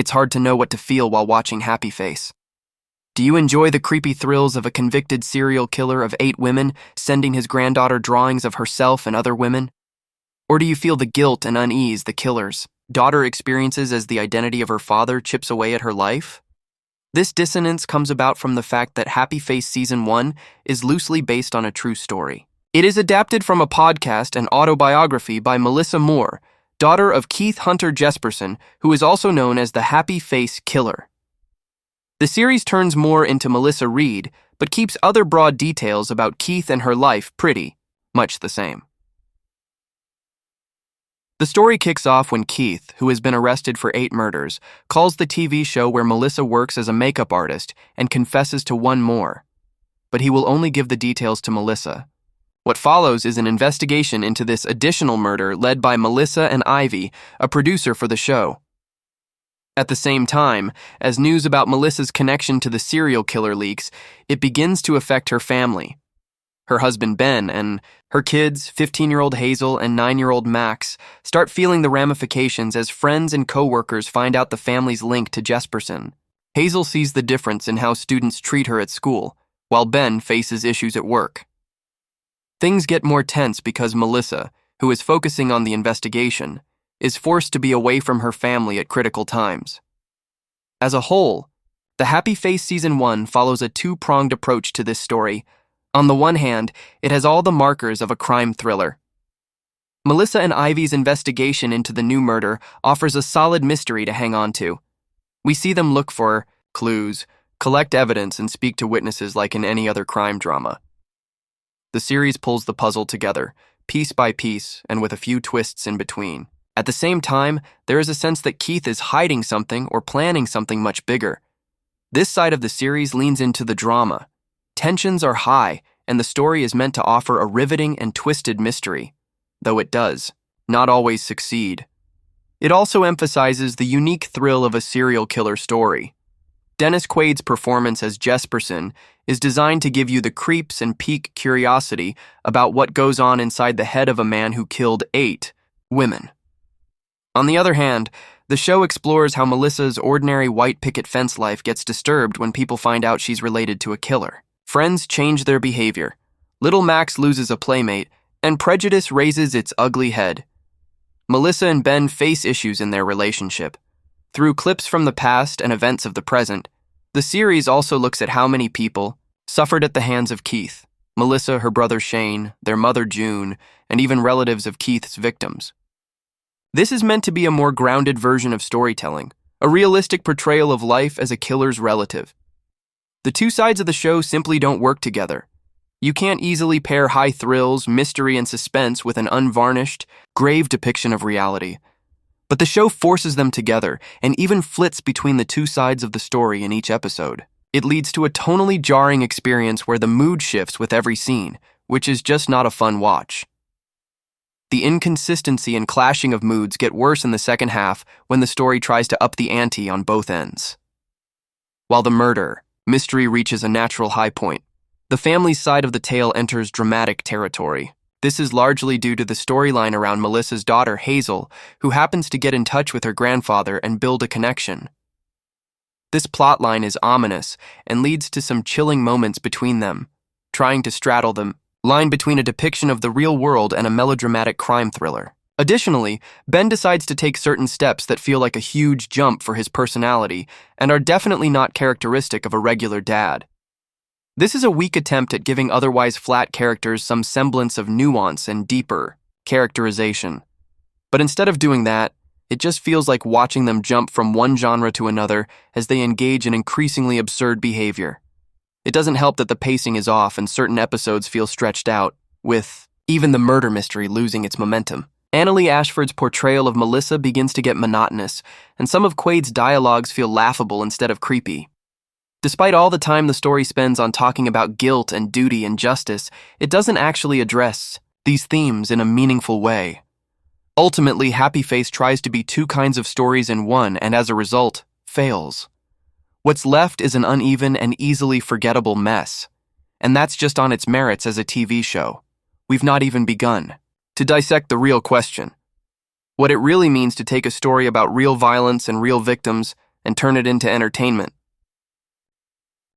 It's hard to know what to feel while watching Happy Face. Do you enjoy the creepy thrills of a convicted serial killer of 8 women sending his granddaughter drawings of herself and other women? Or do you feel the guilt and unease the killer's daughter experiences as the identity of her father chips away at her life? This dissonance comes about from the fact that Happy Face Season 1 is loosely based on a true story. It is adapted from a podcast and autobiography by Melissa Moore, daughter of Keith Hunter Jesperson, who is also known as the Happy Face Killer. The series turns more into Melissa Reed, but keeps other broad details about Keith and her life pretty much the same. The story kicks off when Keith, who has been arrested for 8 murders, calls the TV show where Melissa works as a makeup artist and confesses to one more. But he will only give the details to Melissa. What follows is an investigation into this additional murder led by Melissa and Ivy, a producer for the show. At the same time, as news about Melissa's connection to the serial killer leaks, it begins to affect her family. Her husband Ben and her kids, 15-year-old Hazel and 9-year-old Max, start feeling the ramifications as friends and co-workers find out the family's link to Jesperson. Hazel sees the difference in how students treat her at school, while Ben faces issues at work. Things get more tense because Melissa, who is focusing on the investigation, is forced to be away from her family at critical times. As a whole, the Happy Face Season 1 follows a two-pronged approach to this story. On the one hand, it has all the markers of a crime thriller. Melissa and Ivy's investigation into the new murder offers a solid mystery to hang on to. We see them look for clues, collect evidence, and speak to witnesses like in any other crime drama. The series pulls the puzzle together, piece by piece, and with a few twists in between. At the same time, there is a sense that Keith is hiding something or planning something much bigger. This side of the series leans into the drama. Tensions are high, and the story is meant to offer a riveting and twisted mystery, though it does not always succeed. It also emphasizes the unique thrill of a serial killer story. Dennis Quaid's performance as Jesperson is designed to give you the creeps and pique curiosity about what goes on inside the head of a man who killed 8 women. On the other hand, the show explores how Melissa's ordinary white picket fence life gets disturbed when people find out she's related to a killer. Friends change their behavior, little Max loses a playmate, and prejudice raises its ugly head. Melissa and Ben face issues in their relationship. Through clips from the past and events of the present, the series also looks at how many people suffered at the hands of Keith, Melissa, her brother Shane, their mother June, and even relatives of Keith's victims. This is meant to be a more grounded version of storytelling, a realistic portrayal of life as a killer's relative. The two sides of the show simply don't work together. You can't easily pair high thrills, mystery, and suspense with an unvarnished, grave depiction of reality. But the show forces them together and even flits between the two sides of the story in each episode. It leads to a tonally jarring experience where the mood shifts with every scene, which is just not a fun watch. The inconsistency and clashing of moods get worse in the second half when the story tries to up the ante on both ends. While the mystery reaches a natural high point, the family's side of the tale enters dramatic territory. This is largely due to the storyline around Melissa's daughter, Hazel, who happens to get in touch with her grandfather and build a connection. This plotline is ominous and leads to some chilling moments between them, trying to straddle the line between a depiction of the real world and a melodramatic crime thriller. Additionally, Ben decides to take certain steps that feel like a huge jump for his personality and are definitely not characteristic of a regular dad. This is a weak attempt at giving otherwise flat characters some semblance of nuance and deeper characterization. But instead of doing that, it just feels like watching them jump from one genre to another as they engage in increasingly absurd behavior. It doesn't help that the pacing is off and certain episodes feel stretched out, with even the murder mystery losing its momentum. Annalee Ashford's portrayal of Melissa begins to get monotonous, and some of Quaid's dialogues feel laughable instead of creepy. Despite all the time the story spends on talking about guilt and duty and justice, it doesn't actually address these themes in a meaningful way. Ultimately, Happy Face tries to be two kinds of stories in one, and as a result, fails. What's left is an uneven and easily forgettable mess, and that's just on its merits as a TV show. We've not even begun to dissect the real question: what it really means to take a story about real violence and real victims and turn it into entertainment.